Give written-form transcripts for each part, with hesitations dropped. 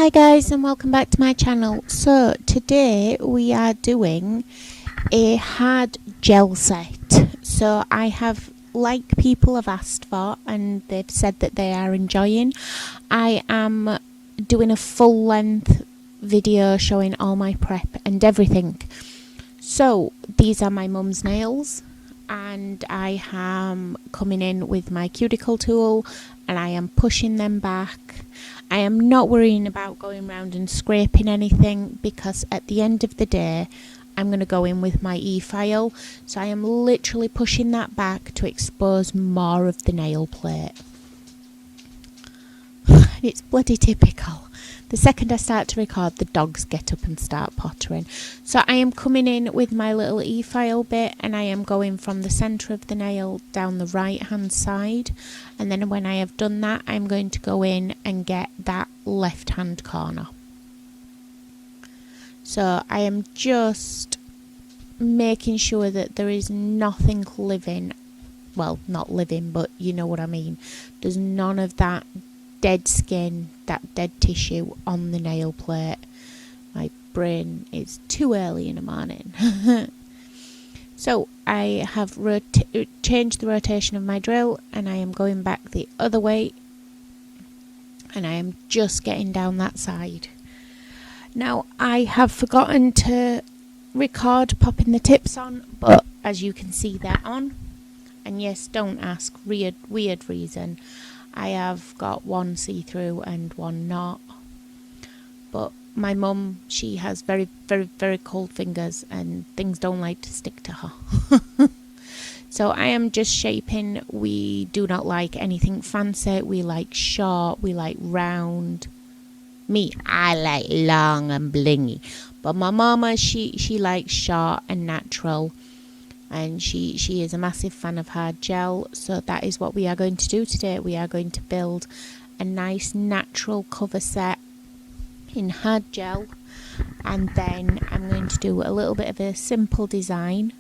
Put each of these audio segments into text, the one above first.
Hi guys, and welcome back to my channel. So today we are doing a hard gel set. So I have, like people have asked for and they've said that they are enjoying, I am doing a full length video showing all my prep and everything. So these are my mum's nails, and I am coming in with my cuticle tool and I am pushing them back. I am not worrying about going around and scraping anything, because at the end of the day I'm going to go in with my e-file, so I am literally pushing that back to expose more of the nail plate. It's bloody typical. The second I start to record, the dogs get up and start pottering. So I am coming in with my little e-file bit, and I am going from the centre of the nail down the right hand side, and then when I have done that I'm going to go in and get that left hand corner. So I am just making sure that there is nothing living, well, not living, but you know what I mean. There's none of that dead skin, that dead tissue on the nail plate. My brain is too early in the morning. So I have changed the rotation of my drill, and I am going back the other way, and I am just getting down that side. Now I have forgotten to record popping the tips on, but as you can see they're on, and yes, don't ask, weird reason. I have got one see-through and one not, but my mum, she has very, very, very cold fingers and things don't like to stick to her. So I am just shaping. We do not like anything fancy. We like short, we like round. Me, I like long and blingy, but my mama, she likes short and natural. And she is a massive fan of hard gel, so that is what we are going to do today. We are going to build a nice natural cover set in hard gel, and then I'm going to do a little bit of a simple design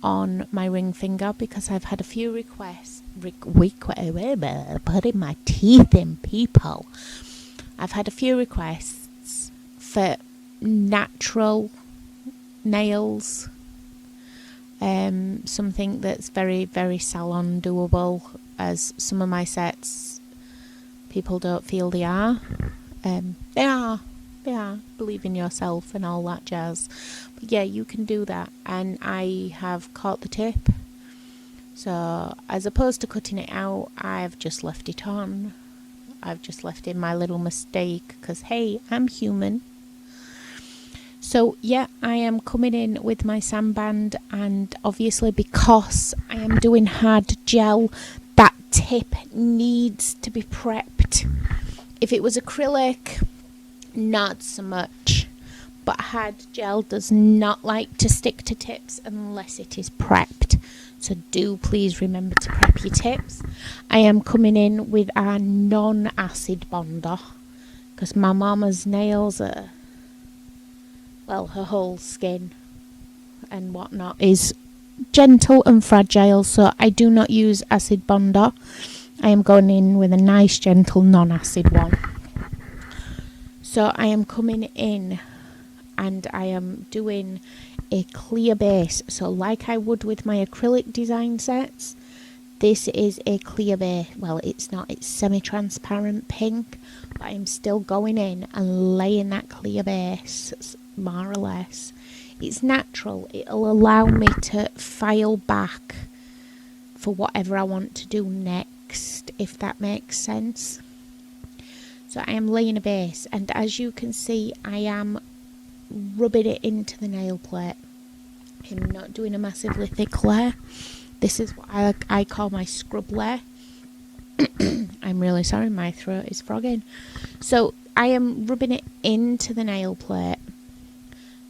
on my ring finger, because I've had a few requests. Putting my teeth in, people. I've had a few requests for natural nails. Something that's very, very salon doable, as some of my sets people don't feel they are. They are. Believe in yourself and all that jazz. But yeah, you can do that. And I have caught the tip. So as opposed to cutting it out, I've just left it on. I've just left in my little mistake, because hey, I'm human. So yeah, I am coming in with my sandband, and obviously because I am doing hard gel, that tip needs to be prepped. If it was acrylic, not so much, but hard gel does not like to stick to tips unless it is prepped. So do please remember to prep your tips. I am coming in with our non-acid bonder, because my mama's nails are, well, her whole skin and whatnot is gentle and fragile, so I do not use acid bonder. I am going in with a nice gentle non-acid one. So I am coming in and I am doing a clear base. So like I would with my acrylic design sets, this is a clear base. Well, it's not, it's semi-transparent pink, but I'm still going in and laying that clear base, more or less. It's natural. It'll allow me to file back for whatever I want to do next, if that makes sense. So I am laying a base, and as you can see, I am rubbing it into the nail plate. I'm not doing a massively thick layer. This is what I call my scrub layer. I'm really sorry, my throat is frogging. So I am rubbing it into the nail plate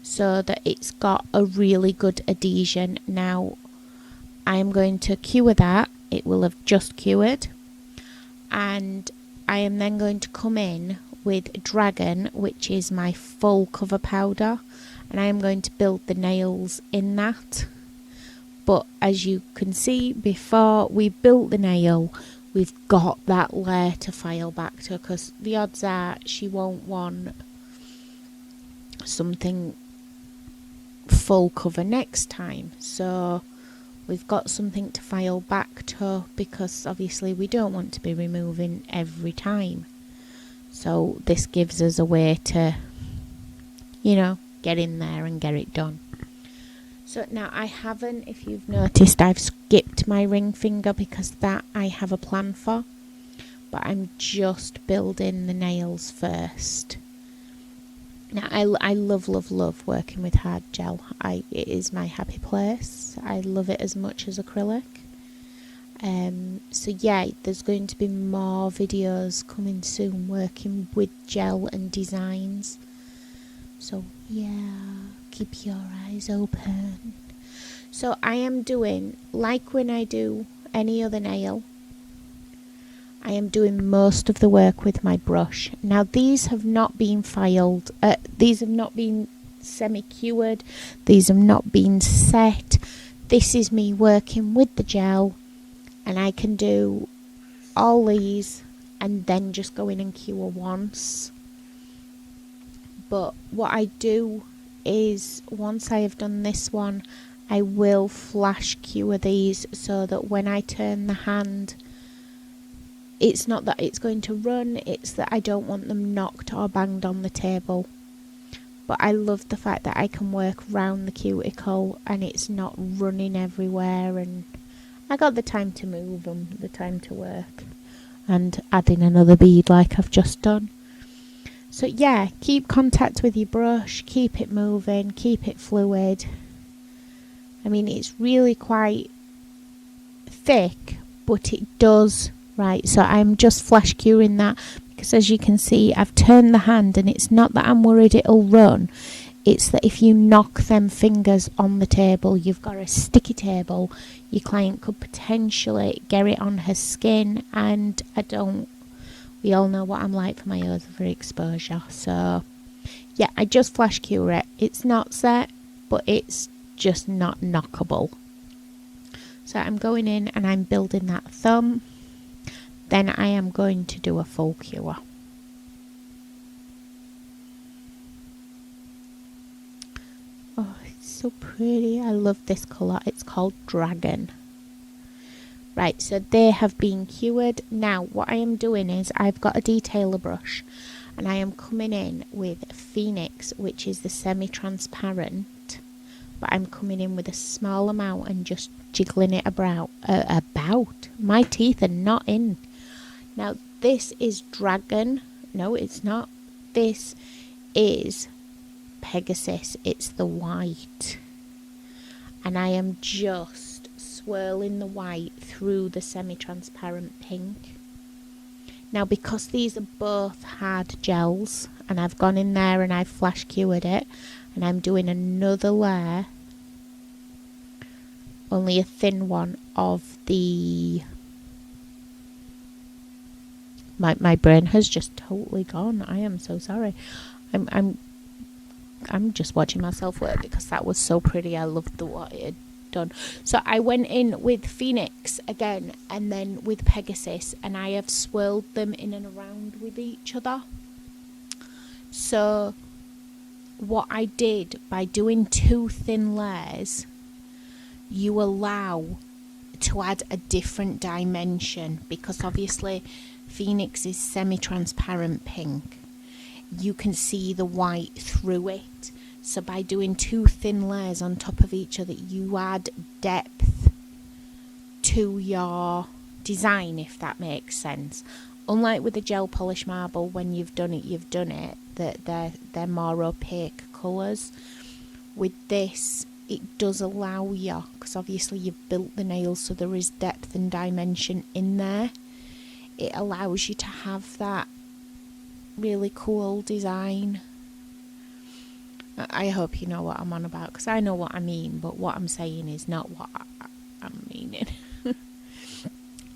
so that it's got a really good adhesion. Now I am going to cure that. It will have just cured, and I am then going to come in with Dragon, which is my full cover powder, and I am going to build the nails in that. But as you can see, before we built the nail, we've got that layer to file back to, because the odds are she won't want something full cover next time. So we've got something to file back to, because obviously we don't want to be removing every time. So this gives us a way to, you know, get in there and get it done. So now I haven't, if you've noticed, I've skipped my ring finger because that I have a plan for. But I'm just building the nails first. Now I love working with hard gel. It is my happy place. I love it as much as acrylic. So yeah, there's going to be more videos coming soon working with gel and designs. So yeah, keep your eyes open. So I am doing, like when I do any other nail, I am doing most of the work with my brush. Now these have not been filed, these have not been semi-cured, these have not been set. This is me working with the gel, and I can do all these and then just go in and cure once. But what I do is, once I have done this one, I will flash cure these so that when I turn the hand, it's not that it's going to run, it's that I don't want them knocked or banged on the table. But I love the fact that I can work round the cuticle and it's not running everywhere, and I got the time to move them, the time to work, and add in another bead like I've just done. So yeah, keep contact with your brush, keep it moving, keep it fluid. I mean, it's really quite thick, but it does. Right, so I'm just flash curing that, because as you can see, I've turned the hand, and it's not that I'm worried it'll run. It's that if you knock them fingers on the table, you've got a sticky table. Your client could potentially get it on her skin, and we all know what I'm like for my overexposure. So yeah, I just flash cure it. It's not set, but it's just not knockable. So I'm going in and I'm building that thumb. Then I am going to do a full cure. Oh, it's so pretty. I love this colour. It's called Dragon. Right, so they have been cured. Now, what I am doing is I've got a detailer brush, and I am coming in with Phoenix, which is the semi-transparent, but I'm coming in with a small amount and just jiggling it about. My teeth are not in. Now, this is Dragon. No, it's not. This is Pegasus. It's the white. And I am just swirling the white through the semi-transparent pink. Now, because these are both hard gels, and I've gone in there and I've flash cured it, and I'm doing another layer, only a thin one, of the... My brain has just totally gone. I am so sorry. I'm just watching myself work because that was so pretty. I loved what it had done. So I went in with Phoenix again, and then with Pegasus, and I have swirled them in and around with each other. So what I did by doing two thin layers, you allow to add a different dimension, because obviously Phoenix is semi-transparent pink. You can see the white through it. So by doing two thin layers on top of each other, you add depth to your design, if that makes sense. Unlike with the gel polish marble, when you've done it, that they're more opaque colours. With this, it does allow you, because obviously you've built the nails so there is depth and dimension in there. It allows you to have that really cool design. I hope you know what I'm on about, because I know what I mean, but what I'm saying is not what I'm meaning.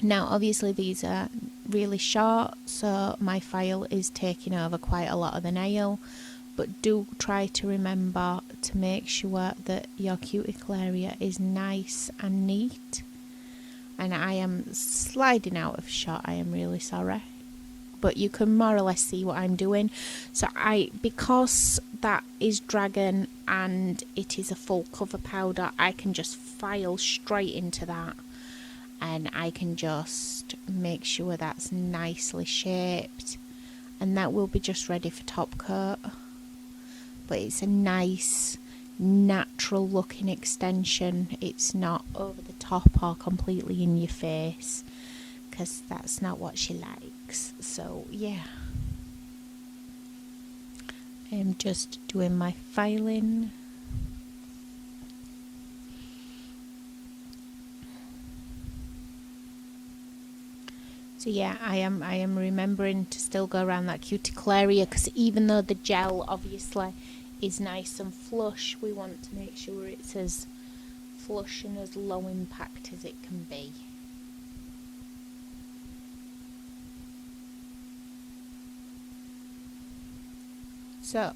Now, obviously these are really short, so my file is taking over quite a lot of the nail, but do try to remember to make sure that your cuticle area is nice and neat. and I am sliding out of shot. I am really sorry, but you can more or less see what I'm doing. So because that is dragon and it is a full cover powder, I can just file straight into that, and I can just make sure that's nicely shaped, and that will be just ready for top coat. But it's a nice natural looking extension. It's not over the top or completely in your face, because that's not what she likes. So yeah, I'm just doing my filing. So yeah, I am remembering to still go around that cuticle area, because even though the gel obviously is nice and flush, we want to make sure it's as flush and as low impact as it can be. So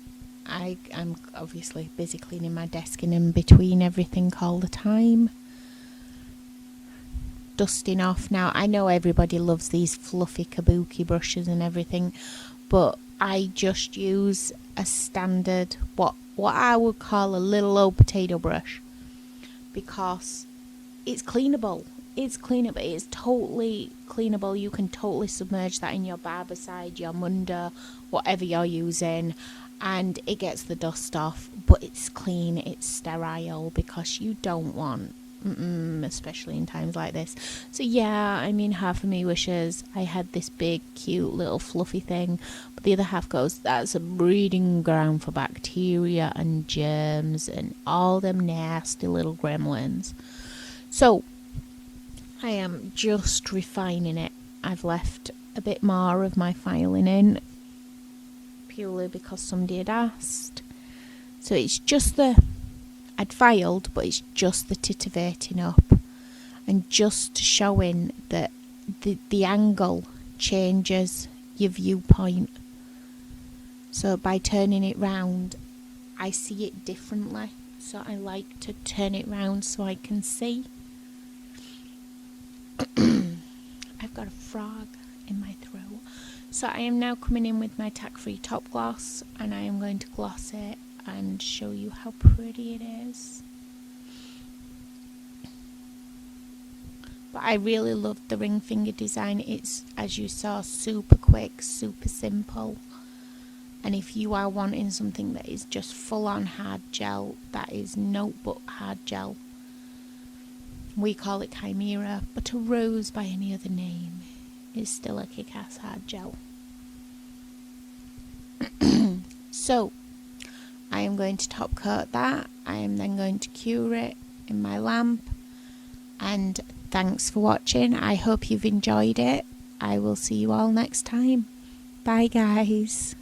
I'm obviously busy cleaning my desk and in between everything all the time. Dusting off now. I know everybody loves these fluffy kabuki brushes and everything, but I just use a standard, what I would call a little old potato brush, because it's cleanable. It's cleanable. It's totally cleanable. You can totally submerge that in your Barbicide, your Mundo, whatever you're using, and it gets the dust off, but it's clean, it's sterile, because you don't want, especially in times like this. So yeah, I mean, half of me wishes I had this big cute little fluffy thing, but the other half goes, that's a breeding ground for bacteria and germs and all them nasty little gremlins. So I am just refining it. I've left a bit more of my filing in, purely because somebody had asked. So it's just I'd filed, but it's just the titivating up and just showing that the angle changes your viewpoint. So by turning it round, I see it differently. So I like to turn it round so I can see. I've got a frog in my throat. So I am now coming in with my Tack Free Top Gloss, and I am going to gloss it and show you how pretty it is. But I really loved the ring finger design. It's, as you saw, super quick, super simple. And if you are wanting something that is just full on hard gel, that is notebook hard gel. We call it Chimera, but a rose by any other name is still a kick-ass hard gel. So I am going to top coat that. I am then going to cure it in my lamp. And thanks for watching. I hope you've enjoyed it. I will see you all next time. Bye guys.